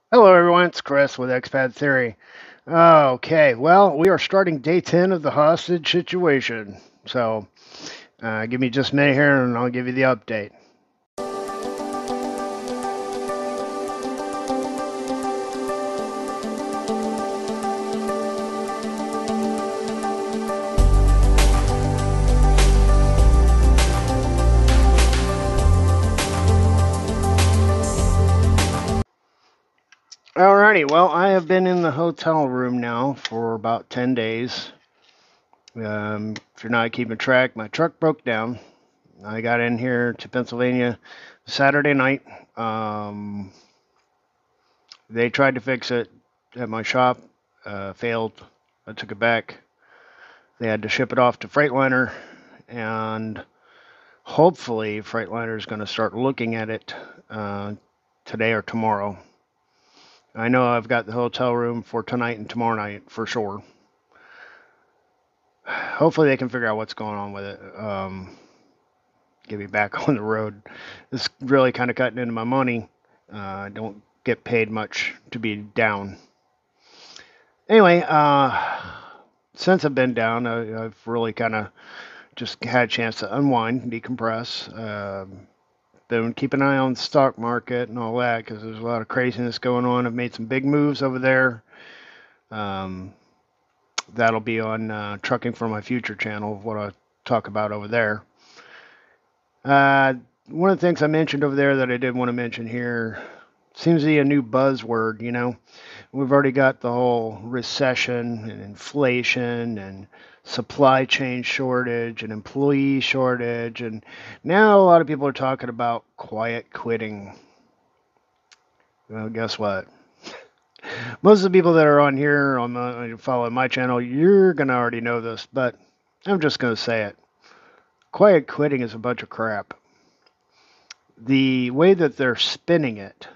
Hello, everyone. It's Chris with Expat Theory. Okay, well, we are starting day 10 of the hostage situation. So, give me just a minute here and I'll give you the update. Alrighty, well, I have been in the hotel room now for about 10 days. If you're not keeping track, my truck broke down. I got in here to Pennsylvania Saturday night. They tried to fix it at my shop, failed. I took it back. They had to ship it off to Freightliner, and hopefully Freightliner is going to start looking at it today or tomorrow. I know I've got the hotel room for tonight and tomorrow night for sure. Hopefully they can figure out what's going on with it. Get me back on the road. It's really kind of cutting into my money. I don't get paid much to be down. Anyway, since I've been down, I've really kind of just had a chance to unwind, decompress. Been keeping an eye on the stock market and all that because there's a lot of craziness going on. I've made some big moves over there. Um, that'll be on Trucking for My Future channel, what I talk about over there. One of the things I mentioned over there that I did want to mention here seems to be a new buzzword, you know. We've already got the whole recession and inflation and supply chain shortage and employee shortage, and now a lot of people are talking about quiet quitting. Well, guess what? Most of the people that are on here following my channel, you're gonna already know this, but I'm just gonna say it. Quiet quitting is a bunch of crap. The way that they're spinning it,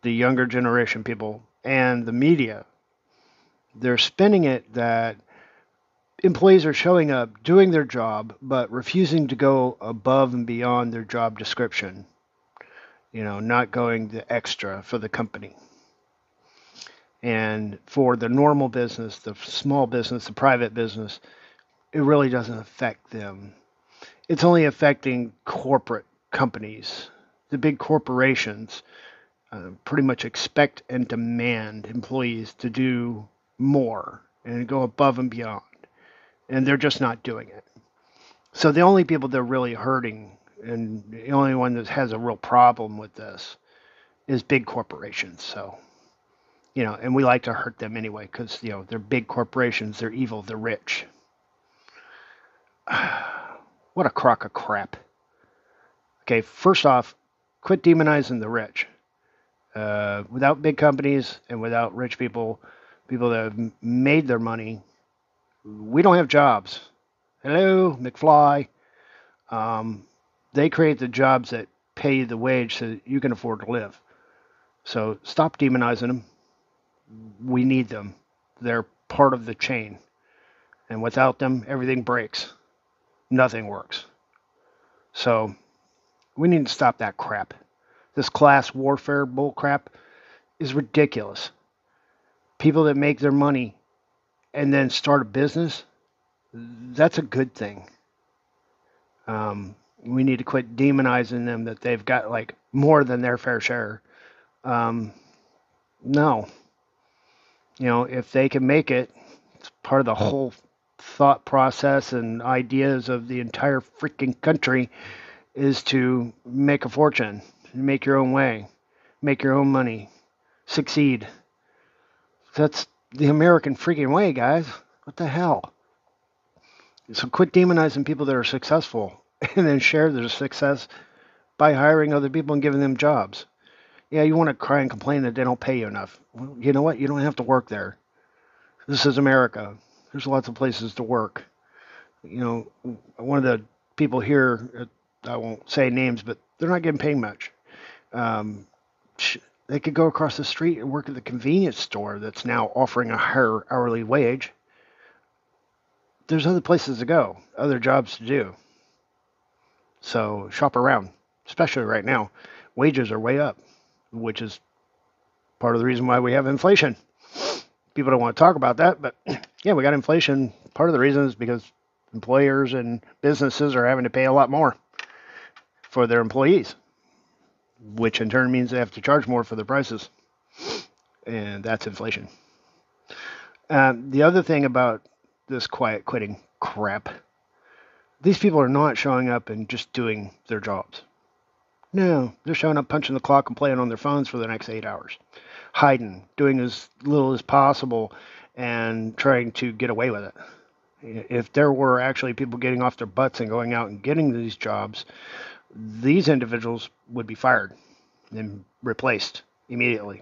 the younger generation people and the media, they're spinning it that employees are showing up, doing their job, but refusing to go above and beyond their job description. You know, not going the extra for the company. And for the normal business, the small business, the private business, it really doesn't affect them. It's only affecting corporate companies. The big corporations pretty much expect and demand employees to do more and go above and beyond. And they're just not doing it. So the only people that are really hurting and the only one that has a real problem with this is big corporations. So, you know, and we like to hurt them anyway because, you know, they're big corporations, they're evil, they're rich. What a crock of crap. Okay, first off, quit demonizing the rich. Without big companies and without rich people, people that have made their money, we don't have jobs. Hello, McFly. They create the jobs that pay you the wage so that you can afford to live. So stop demonizing them. We need them. They're part of the chain. And without them, everything breaks. Nothing works. So we need to stop that crap. This class warfare bull crap is ridiculous. People that make their money and then start a business, that's a good thing. We need to quit demonizing them that they've got like more than their fair share. No. You know, if they can make it, it's part of the whole thought process and ideas of the entire freaking country is to make a fortune, make your own way, make your own money, succeed. That's the American freaking way, guys. What the hell? So quit demonizing people that are successful and then share their success by hiring other people and giving them jobs. Yeah, you want to cry and complain that they don't pay you enough. Well, you know what? You don't have to work there. This is America. There's lots of places to work. You know, one of the people here, I won't say names, but they're not getting paid much. Um, they could go across the street and work at the convenience store that's now offering a higher hourly wage. There's other places to go, other jobs to do. So shop around, especially right now. Wages are way up, which is part of the reason why we have inflation. People don't want to talk about that, but yeah, we got inflation. Part of the reason is because employers and businesses are having to pay a lot more for their employees, which in turn means they have to charge more for their prices. And that's inflation. The other thing about this quiet quitting crap, these people are not showing up and just doing their jobs. No, they're showing up, punching the clock, and playing on their phones for the next 8 hours, hiding, doing as little as possible, and trying to get away with it. If there were actually people getting off their butts and going out and getting these jobs, these individuals would be fired and replaced immediately.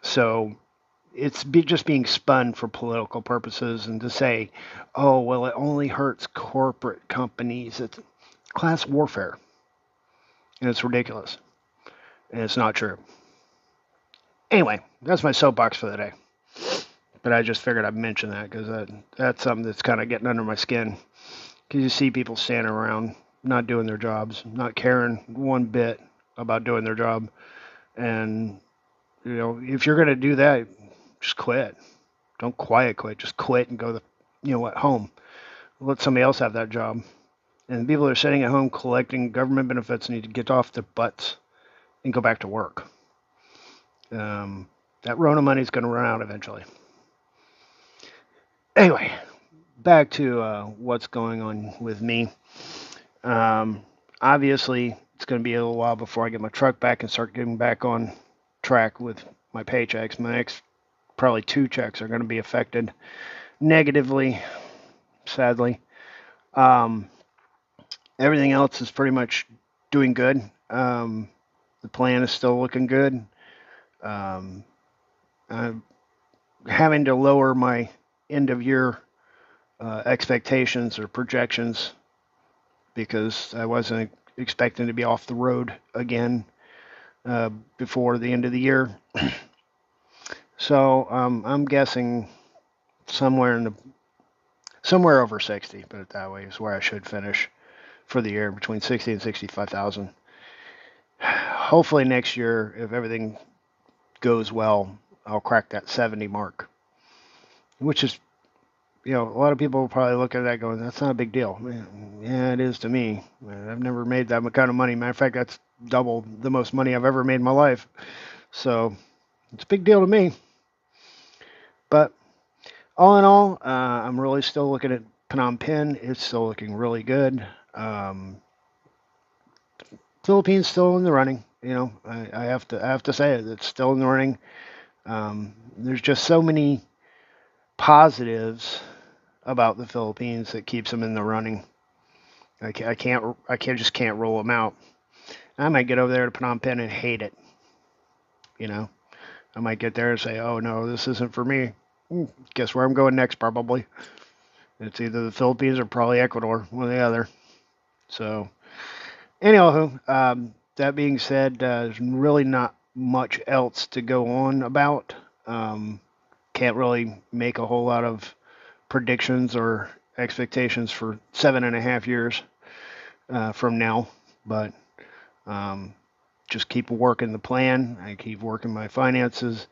So it's just being spun for political purposes, and to say, oh, well, it only hurts corporate companies. It's class warfare, and it's ridiculous, and it's not true. Anyway, that's my soapbox for the day. But I just figured I'd mention that because that's something that's kind of getting under my skin. Because you see people standing around not doing their jobs, not caring one bit about doing their job. And, if you're going to do that, just quit. Don't quiet quit. Just quit and go home. Let somebody else have that job. And the people that are sitting at home collecting government benefits need to get off their butts and go back to work. That Rona money is going to run out eventually. Anyway, back to what's going on with me. Obviously, it's going to be a little while before I get my truck back and start getting back on track with my paychecks. My next probably 2 checks are going to be affected negatively, sadly. Everything else is pretty much doing good. The plan is still looking good. I'm having to lower my end of year expectations or projections because I wasn't expecting to be off the road again before the end of the year. So I'm guessing somewhere over 60, put it that way, is where I should finish for the year, between 60 and 65,000. Hopefully next year, if everything goes well, I'll crack that 70 mark, which is, a lot of people will probably look at that going, that's not a big deal. Yeah, it is to me. I've never made that kind of money. Matter of fact, that's double the most money I've ever made in my life. So it's a big deal to me. But all in all, I'm really still looking at Phnom Penh. It's still looking really good. Philippines still in the running. I have to say it. It's still in the running. There's just so many positives about the Philippines that keeps them in the running. I can't roll them out. I might get over there to Phnom Penh and hate it. I might get there and say, oh no, this isn't for me. Guess where I'm going next, probably. It's either the Philippines or probably Ecuador, one or the other. So, anywho, that being said, there's really not much else to go on about. Can't really make a whole lot of predictions or expectations for 7.5 years from now, but just keep working the plan. I keep working my finances.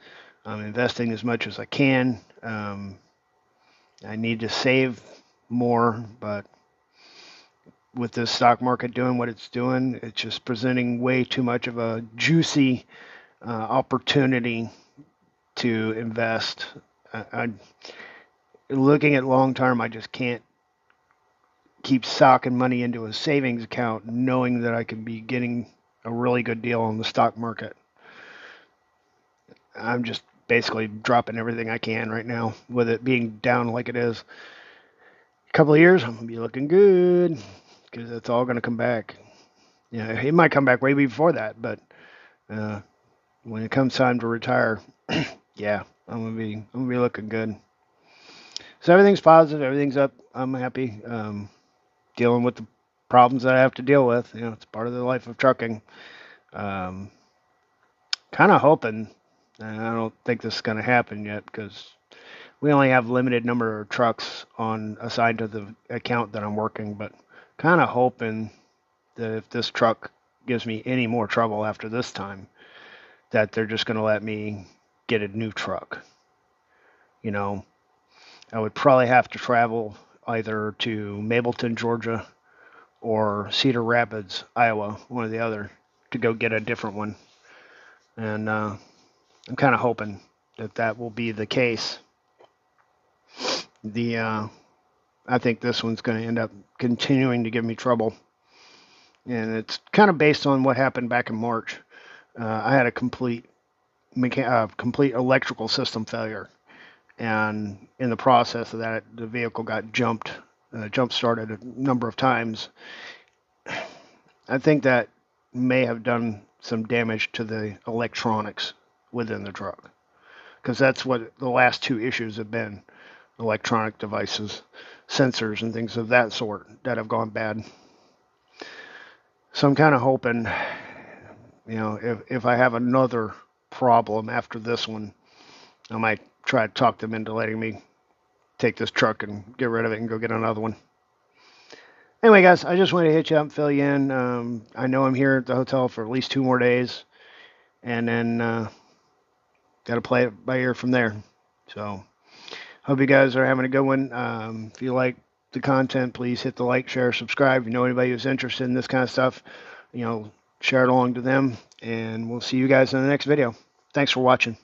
I'm investing as much as I can. I need to save more, but with the stock market doing what it's doing, it's just presenting way too much of a juicy opportunity to invest. Looking at long term, I just can't keep socking money into a savings account knowing that I could be getting a really good deal on the stock market. I'm just basically dropping everything I can right now with it being down like it is. A couple of years, I'm going to be looking good because it's all going to come back. It might come back way before that, but when it comes time to retire, yeah, I'm gonna be looking good. So everything's positive, everything's up. I'm happy. Dealing with the problems that I have to deal with. It's part of the life of trucking. Kind of hoping, and I don't think this is going to happen yet because we only have limited number of trucks assigned to the account that I'm working, but kind of hoping that if this truck gives me any more trouble after this time, that they're just going to let me get a new truck. You know, I would probably have to travel either to Mableton, Georgia, or Cedar Rapids, Iowa, one or the other, to go get a different one. And I'm kind of hoping that that will be the case. I think this one's going to end up continuing to give me trouble, and it's kind of based on what happened back in March. I had a complete electrical system failure, and in the process of that, the vehicle got jump started a number of times. I think that may have done some damage to the electronics within the truck, because that's what the last two issues have been: electronic devices, sensors, and things of that sort that have gone bad. So I'm kind of hoping, if I have another problem after this one, I might try to talk them into letting me take this truck and get rid of it and go get another one. Anyway, guys, I just wanted to hit you up and fill you in. I know I'm here at the hotel for at least 2 more days, and then got to play it by ear from there. So, hope you guys are having a good one. If you like the content, please hit the like, share, subscribe. If you know anybody who's interested in this kind of stuff, share it along to them, and we'll see you guys in the next video. Thanks for watching.